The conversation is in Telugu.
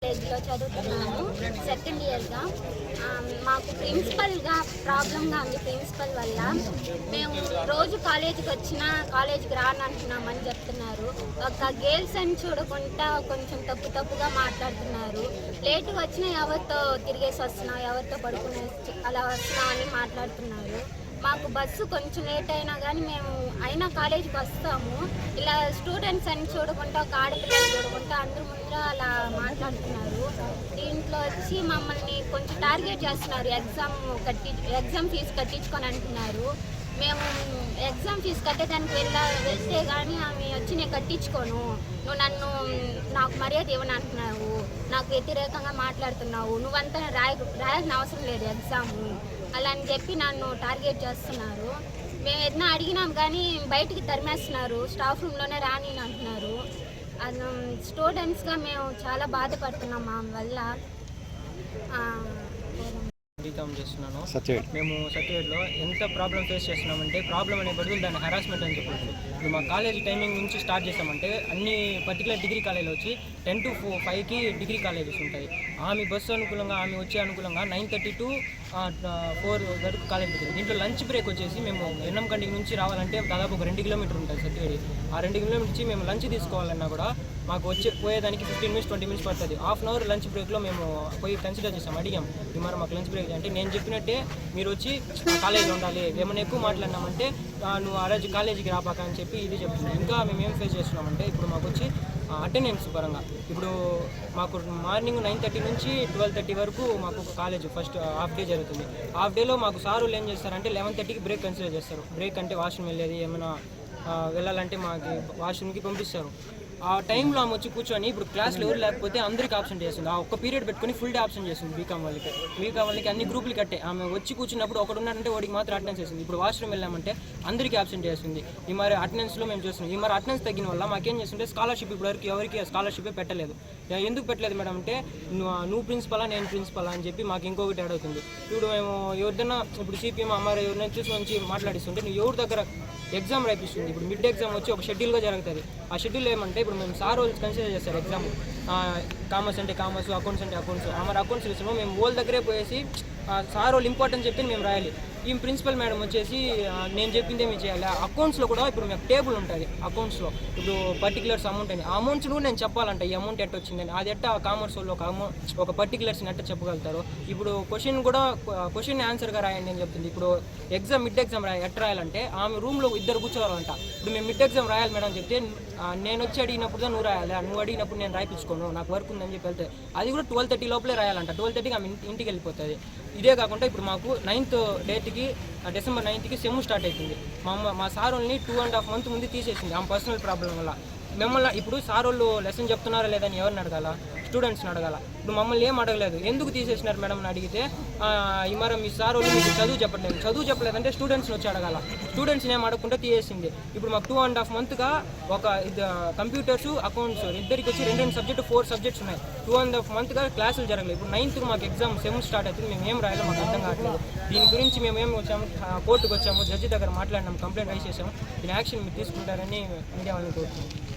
కాలేజ్లో చదువుతున్నాను, సెకండ్ ఇయర్గా. మాకు ప్రిన్సిపల్గా ప్రాబ్లంగా ఉంది. ప్రిన్సిపల్ వల్ల మేము రోజు కాలేజీకి వచ్చినా కాలేజీకి రానంటున్నామని చెప్తున్నారు. ఒక గర్ల్స్ అని చూడకుండా కొంచెం తప్పుగా మాట్లాడుతున్నారు. లేటుగా వచ్చినా ఎవరితో తిరిగేసి వస్తున్నాం, ఎవరితో పడుకునే అలా వస్తున్నాం అని మాట్లాడుతున్నారు. మాకు బస్సు కొంచెం లేట్ అయినా కానీ మేము అయినా కాలేజీకి వస్తాము. ఇలా స్టూడెంట్స్ అని చూడకుండా, ఒక ఆడపిల్లలు చూడకుండా అందరి ముందర అలా మాట్లాడుతున్నారు. దీంట్లో వచ్చి మమ్మల్ని కొంచెం టార్గెట్ చేస్తున్నారు. ఎగ్జామ్ ఫీజు కట్టించుకొని అంటున్నారు. మేము ఎగ్జామ్ ఫీజు కట్టేదానికి వెళ్తే కానీ ఆమె వచ్చి నేను కట్టించుకోను, నువ్వు నాకు మర్యాద ఇవ్వను అంటున్నావు, నాకు వ్యతిరేకంగా మాట్లాడుతున్నావు, నువ్వంతా రాయాల్సిన అవసరం లేదు ఎగ్జాము అలా అని చెప్పి నన్ను టార్గెట్ చేస్తున్నారు. మేము ఏదైనా అడిగినాం కానీ బయటికి తరిమేస్తున్నారు, స్టాఫ్ రూమ్లోనే రాని అంటున్నారు. స్టూడెంట్స్గా మేము చాలా బాధపడుతున్నాం మా వల్ల. చేస్తున్నాను. మేము సర్టిఫికేట్లో ఎంత ప్రాబ్లం ఫేస్ చేస్తున్నామంటే, ప్రాబ్లం అనే బదులు దాన్ని హెరాస్మెంట్ అని చెప్పచ్చు. ఇప్పుడు మా కాలేజ్ టైమింగ్ నుంచి స్టార్ట్ చేసామంటే అన్ని పర్టికులర్ డిగ్రీ కాలేజీలో వచ్చి 10 to 5కి డిగ్రీ కాలేజెస్ ఉంటాయి. ఆమె బస్సు అనుకూలంగా ఆమె వచ్చే అనుకూలంగా 9:30 to 4 వరకు కాలేజ్ ఉంటుంది. దీంట్లో లంచ్ బ్రేక్ వచ్చేసి మేము ఎన్నంకండి నుంచి రావాలంటే దాదాపు ఒక 2 కిలోమీటర్ ఉంటుంది సర్టిఫికేట్. ఆ 2 కిలోమీటర్ నుంచి మేము లంచ్ తీసుకోవాలన్నా కూడా మాకు పోయేదానికి 15 minutes 20 minutes పడుతుంది. హాఫ్ అన్ అవర్ లంచ్ బ్రేక్లో మేము పోయి కన్సిడర్ చేసాం, అడిగాం ఈ మరి మాకు లంచ్ బ్రేక్ అంటే నేను చెప్పినట్టే మీరు వచ్చి కాలేజీలో ఉండాలి, ఏమైనా ఎక్కువ మాట్లాడినామంటే నువ్వు ఆ రోజు కాలేజీకి రాపాక అని చెప్పి ఇది చెప్తున్నాం. ఇంకా మేము ఏం ఫేస్ చేస్తున్నామంటే ఇప్పుడు మాకు వచ్చి అటెండెన్స్ పరంగా ఇప్పుడు మాకు మార్నింగ్ 9:30 నుంచి 12:30 వరకు మాకు కాలేజ్ ఫస్ట్ హాఫ్ డే జరుగుతుంది. హాఫ్ డేలో మాకు సారులు ఏం చేస్తారంటే 11:30కి బ్రేక్ కన్సిడర్ చేస్తారు. బ్రేక్ అంటే వాష్రూమ్ వెళ్ళేది, ఏమైనా వెళ్ళాలంటే మాకు వాష్రూమ్కి పంపిస్తారు. ఆ టైంలో ఆమె వచ్చి కూర్చొని ఇప్పుడు క్లాస్లో ఎవరు లేకపోతే అందరికీ ఆబ్సెంట్ చేస్తుంది. ఆ ఒక్క పీరియడ్ పెట్టుకుని ఫుల్ డే ఆబ్సెంట్ చేస్తుంది. బీకామ్ వాళ్ళకి అన్ని గ్రూపులు కట్టే ఆమె వచ్చి కూర్చున్నప్పుడు ఒకటి ఉన్నారంటే వాడికి మాత్రం అటెండెన్స్ వేస్తుంది. ఇప్పుడు వాష్రూమ్ వెళ్ళామంటే అందరికీ ఆబ్సెంట్ చేస్తుంది. ఈ మరి అటెండెన్స్లో మేము చూస్తున్నాం. ఈ మరి అటెండెన్స్ తగ్గిన వల్ల మాకేం చేస్తుంటే స్కాలర్షిప్ ఇప్పటివరకు ఎవరికి స్కాలర్షిప్ పెట్టలేదు. ఎందుకు పెట్టలేదు మేడం అంటే నువ్వు ప్రిన్సిపలా నేను ప్రిన్సిపలా అని చెప్పి మాకు ఇంకొకటి అడుగుతుంది. ఇప్పుడు మేము ఎవరిదైనా ఇప్పుడు సిపిఎం అమ్మారు ఎవరినైనా చూసి మంచి మాట్లాడిస్తుంటే నువ్వు ఎవరి దగ్గర ఎగ్జామ్ రాయిస్తుంది. ఇప్పుడు మిడ్ ఎగ్జామ్ వచ్చి ఒక షెడ్యూల్గా జరుగుతుంది. ఆ షెడ్యూల్ ఏమంటే ఇప్పుడు మేము సార్ వాళ్ళు కన్సిడర్ చేస్తారు ఎగ్జామ్, కామర్స్ అంటే కామర్స్, అకౌంట్స్ అంటే అకౌంట్స్. మరి అకౌంట్స్ విషయంలో మేము వాళ్ళ దగ్గరే పోయేసి సార్ వాళ్ళు ఇంపార్టెంట్ చెప్పి మేము రాయాలి. ఈ ప్రిన్సిపల్ మేడం వచ్చేసి నేను చెప్పిందే మేము చేయాలి. అకౌంట్స్లో కూడా ఇప్పుడు మీకు టేబుల్ ఉంటుంది. అకౌంట్స్లో ఇప్పుడు పర్టికులర్స్ అమౌంట్ అని ఆ అమౌంట్స్ కూడా నేను చెప్పాలంట, ఈ అమౌంట్ ఎట్ట వచ్చిందని. అది ఎట్ట కామర్స్ వాళ్ళు ఒక పర్టికులర్స్ని ఎట్ట చెప్పగలుగుతారు. ఇప్పుడు క్వశ్చన్ ఆన్సర్గా రాయండి అని చెప్తుంది. ఇప్పుడు మిడ్ ఎగ్జామ్ ఎట్ట రాయాలంటే ఆమె రూమ్లో ఇద్దరు కూర్చోవాలంట. ఇప్పుడు మేము మిడ్ ఎగ్జామ్ రాయాలి మేడం చెప్తే నేను వచ్చి అడిగినప్పుడు నువ్వు రాయాలి, నువ్వు అడిగినప్పుడు నేను రాయిపించుకోను, నాకు వర్క్ ఉందని చెప్పి వెళ్తే అది కూడా 12:30 లోపలే రాయాలంట. 12:30కి ఆమె ఇంటికి వెళ్ళిపోతుంది. ఇదే కాకుండా ఇప్పుడు మాకు 9th డేట్కి December 9th సెమ్ స్టార్ట్ అవుతుంది. మా సార్ వాళ్ళని 2.5 months ముందు తీసేసింది ఆమె పర్సనల్ ప్రాబ్లం వల్ల. మిమ్మల్ని ఇప్పుడు సార్ వాళ్ళు లెసన్ చెప్తున్నారా లేదని ఎవరిని అడగాల? స్టూడెంట్స్ని అడగాల. ఇప్పుడు మమ్మల్ని ఏం అడగలేదు, ఎందుకు తీసేసినారు మేడం అని అడిగితే ఈ మరి మీ సార్ వాళ్ళు మీకు చదువు చెప్పలేదంటే స్టూడెంట్స్ని వచ్చి అడగాల. స్టూడెంట్స్ని ఏం అడగకుండా తీసేసింది. ఇప్పుడు మాకు 2.5 monthsగా ఒక కంప్యూటర్స్ అకౌంట్స్ ఇద్దరికి వచ్చి 2 సబ్జెక్టు 4 సబ్జెక్ట్స్ ఉన్నాయి. 2.5 monthsగా క్లాసులు జరగలేదు. ఇప్పుడు 9th మాకు ఎగ్జామ్ సెమ్ స్టార్ట్ అవుతుంది. మేము ఏం రాయాలో మాకు అర్థం కావట్లేదు. దీని గురించి మేము ఏం వచ్చాము, కోర్టుకు వచ్చాము, జడ్జి దగ్గర మాట్లాడినాము, కంప్లైంట్ రైజ్ చేసాము. దీని యాక్షన్ మీరు తీసుకుంటారని మీడియా వాళ్ళని కోరుతున్నాం.